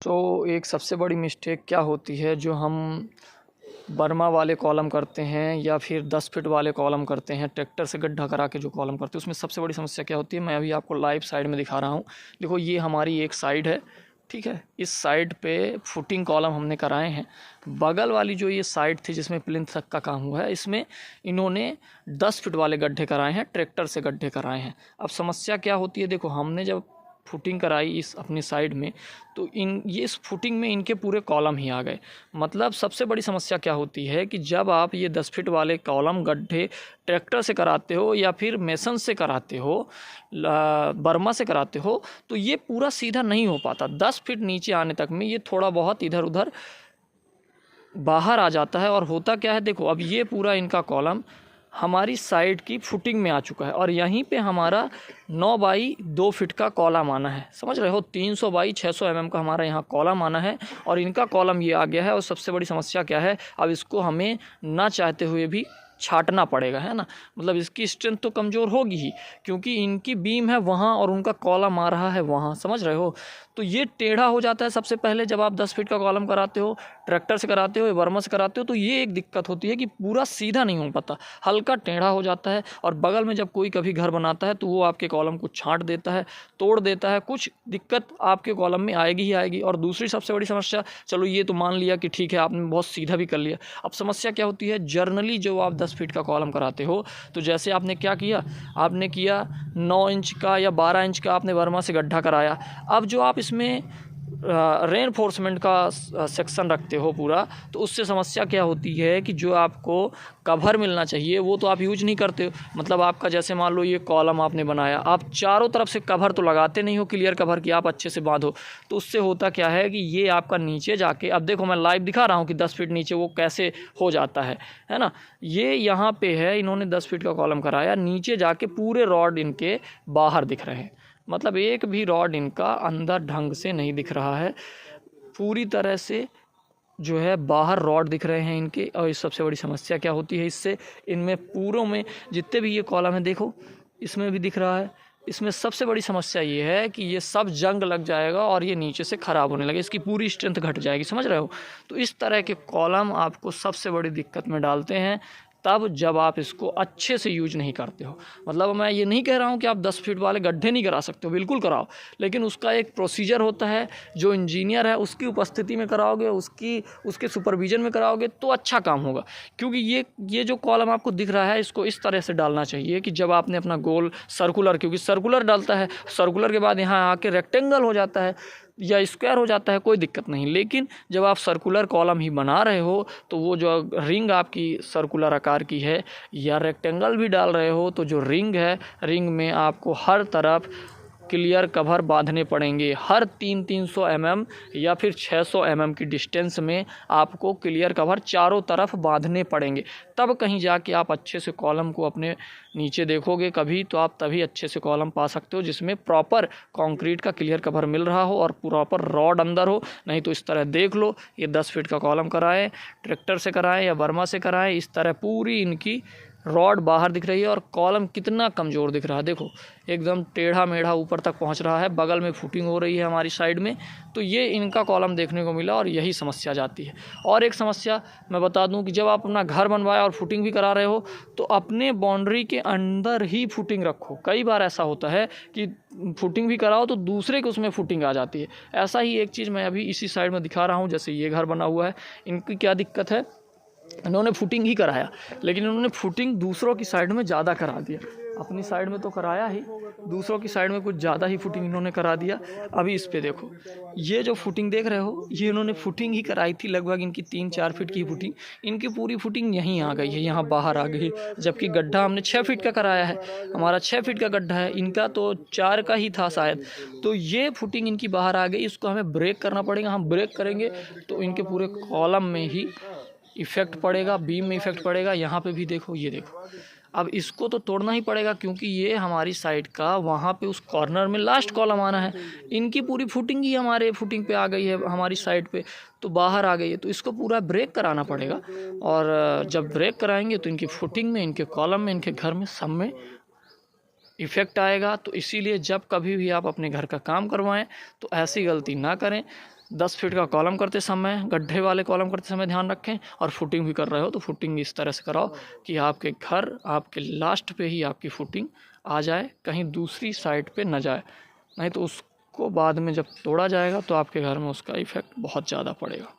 तो एक सबसे बड़ी मिस्टेक क्या होती है जो हम बर्मा वाले कॉलम करते हैं या फिर 10 फीट वाले कॉलम करते हैं, ट्रैक्टर से गड्ढा करा के जो कॉलम करते हैं, उसमें सबसे बड़ी समस्या क्या होती है। मैं अभी आपको लाइव साइड में दिखा रहा हूँ। देखो, ये हमारी एक साइड है, ठीक है। इस साइड पे फुटिंग कॉलम हमने कराए हैं। बगल वाली जो ये साइड थी जिसमें प्लिंथ तक का काम हुआ है, इसमें इन्होंने 10 फीट वाले गड्ढे कराए हैं, ट्रैक्टर से गड्ढे कराए हैं। अब समस्या क्या होती है, देखो, हमने जब फुटिंग कराई इस अपनी साइड में, तो ये इस फुटिंग में इनके पूरे कॉलम ही आ गए। मतलब सबसे बड़ी समस्या क्या होती है कि जब आप ये 10 फीट वाले कॉलम गड्ढे ट्रैक्टर से कराते हो या फिर मेसन से कराते हो, बर्मा से कराते हो, तो ये पूरा सीधा नहीं हो पाता। 10 फीट नीचे आने तक में ये थोड़ा बहुत इधर उधर बाहर आ जाता है। और होता क्या है, देखो, अब ये पूरा इनका कॉलम हमारी साइड की फुटिंग में आ चुका है और यहीं पे हमारा 9 बाई 2 फीट का कॉलम आना है। समझ रहे हो, 300 बाई 600 mm का हमारा यहाँ कॉलम आना है और इनका कॉलम ये आ गया है। और सबसे बड़ी समस्या क्या है, अब इसको हमें ना चाहते हुए भी छाटना पड़ेगा, है ना। मतलब इसकी स्ट्रेंथ तो कमज़ोर होगी ही, क्योंकि इनकी बीम है वहाँ और उनका कॉलम आ रहा है वहाँ। समझ रहे हो, तो ये टेढ़ा हो जाता है। सबसे पहले जब आप 10 फीट का कॉलम कराते हो, ट्रैक्टर से कराते हो या बर्मा से कराते हो, तो ये एक दिक्कत होती है कि पूरा सीधा नहीं हो पाता, हल्का टेढ़ा हो जाता है। और बगल में जब कोई कभी घर बनाता है तो वो आपके कॉलम को छांट देता है, तोड़ देता है, कुछ दिक्कत आपके कॉलम में आएगी ही आएगी। और दूसरी सबसे बड़ी समस्या, चलो ये तो मान लिया कि ठीक है आपने बहुत सीधा भी कर लिया, अब समस्या क्या होती है, जर्नली जो आप 10 फीट का कॉलम कराते हो, तो जैसे आपने क्या किया, आपने किया 9 इंच का या 12 इंच का आपने बर्मा से गड्ढा कराया। अब जो आप इसमें रेनफोर्समेंट का सेक्शन रखते हो पूरा, तो उससे समस्या क्या होती है कि जो आपको कवर मिलना चाहिए वो तो आप यूज नहीं करते हो। मतलब आपका जैसे मान लो ये कॉलम आपने बनाया, आप चारों तरफ से कवर तो लगाते नहीं हो, क्लियर कवर कि आप अच्छे से बांधो। तो उससे होता क्या है कि ये आपका नीचे जाके, अब देखो मैं लाइव दिखा रहा हूँ कि 10 फीट नीचे वो कैसे हो जाता है ना। ये यहाँ पे है, इन्होंने 10 फीट का कॉलम कराया, नीचे जाके पूरे रॉड इनके बाहर दिख रहे हैं। मतलब एक भी रॉड इनका अंदर ढंग से नहीं दिख रहा है, पूरी तरह से जो है बाहर रॉड दिख रहे हैं इनके। और इस सबसे बड़ी समस्या क्या होती है, इससे इनमें पूरों में जितने भी ये कॉलम है, देखो इसमें भी दिख रहा है, इसमें सबसे बड़ी समस्या ये है कि ये सब जंग लग जाएगा और ये नीचे से ख़राब होने लगे, इसकी पूरी स्ट्रेंथ घट जाएगी। समझ रहे हो, तो इस तरह के कॉलम आपको सबसे बड़ी दिक्कत में डालते हैं तब जब आप इसको अच्छे से यूज नहीं करते हो। मतलब मैं ये नहीं कह रहा हूँ कि आप 10 फीट वाले गड्ढे नहीं करा सकते हो, बिल्कुल कराओ, लेकिन उसका एक प्रोसीजर होता है, जो इंजीनियर है उसकी उपस्थिति में कराओगे, उसके सुपरविजन में कराओगे तो अच्छा काम होगा। क्योंकि ये जो कॉलम आपको दिख रहा है, इसको इस तरह से डालना चाहिए कि जब आपने अपना गोल सर्कुलर, क्योंकि सर्कुलर डालता है, सर्कुलर के बाद यहाँ आके रेक्टेंगल हो जाता है या स्क्वायर हो जाता है, कोई दिक्कत नहीं। लेकिन जब आप सर्कुलर कॉलम ही बना रहे हो, तो वो जो रिंग आपकी सर्कुलर आकार की है या रेक्टेंगल भी डाल रहे हो, तो जो रिंग है, रिंग में आपको हर तरफ क्लियर कवर बांधने पड़ेंगे। हर 300 mm या फिर 600 mm की डिस्टेंस में आपको क्लियर कवर चारों तरफ बांधने पड़ेंगे, तब कहीं जाके आप अच्छे से कॉलम को अपने नीचे देखोगे कभी, तो आप तभी अच्छे से कॉलम पा सकते हो जिसमें प्रॉपर कंक्रीट का क्लियर कवर मिल रहा हो और प्रॉपर रॉड अंदर हो। नहीं तो इस तरह देख लो, ये 10 फीट का कॉलम कराएं, ट्रैक्टर से कराएं या बर्मा से कराएं, इस तरह पूरी इनकी रॉड बाहर दिख रही है और कॉलम कितना कमज़ोर दिख रहा है। देखो एकदम टेढ़ा मेढ़ा ऊपर तक पहुंच रहा है, बगल में फुटिंग हो रही है हमारी साइड में। तो ये इनका कॉलम देखने को मिला और यही समस्या जाती है। और एक समस्या मैं बता दूं कि जब आप अपना घर बनवाया और फुटिंग भी करा रहे हो, तो अपने बाउंड्री के अंदर ही फुटिंग रखो। कई बार ऐसा होता है कि फुटिंग भी कराओ तो दूसरे के उसमें फुटिंग आ जाती है। ऐसा ही एक चीज़ मैं अभी इसी साइड में दिखा रहा हूँ, जैसे ये घर बना हुआ है, इनकी क्या दिक्कत है, इन्होंने फुटिंग ही कराया, लेकिन इन्होंने फुटिंग दूसरों की साइड में ज़्यादा करा दिया। अपनी साइड में तो कराया ही, दूसरों की साइड में कुछ ज़्यादा ही फुटिंग इन्होंने करा दिया। अभी इस पे देखो, ये जो फुटिंग देख रहे हो, ये इन्होंने फुटिंग ही कराई थी, लगभग इनकी 3-4 फीट की फुटिंग, इनकी पूरी फुटिंग यहीं आ गई है, यहाँ बाहर आ गई है। जबकि गड्ढा हमने 6 फीट का कराया है, हमारा 6 फीट का गड्ढा है, इनका तो 4 का ही था शायद। तो ये फुटिंग इनकी बाहर आ गई, इसको हमें ब्रेक करना पड़ेगा। हम ब्रेक करेंगे तो इनके पूरे कॉलम में ही इफ़ेक्ट पड़ेगा, बीम में इफ़ेक्ट पड़ेगा। यहाँ पे भी देखो, ये देखो, अब इसको तो तोड़ना ही पड़ेगा क्योंकि ये हमारी साइड का वहाँ पे उस कॉर्नर में लास्ट कॉलम आना है। इनकी पूरी फुटिंग ही हमारे फुटिंग पे आ गई है, हमारी साइड पे तो बाहर आ गई है, तो इसको पूरा ब्रेक कराना पड़ेगा। और जब ब्रेक कराएंगे तो इनकी फुटिंग में, इनके कॉलम में, इनके घर में, सब में इफ़ेक्ट आएगा। तो इसीलिए जब कभी भी आप अपने घर का काम करवाएं तो ऐसी गलती ना करें। 10 फीट का कॉलम करते समय, गड्ढे वाले कॉलम करते समय ध्यान रखें। और फुटिंग भी कर रहे हो तो फुटिंग इस तरह से कराओ कि आपके घर आपके लास्ट पे ही आपकी फुटिंग आ जाए, कहीं दूसरी साइड पे न जाए, नहीं तो उसको बाद में जब तोड़ा जाएगा तो आपके घर में उसका इफ़ेक्ट बहुत ज़्यादा पड़ेगा।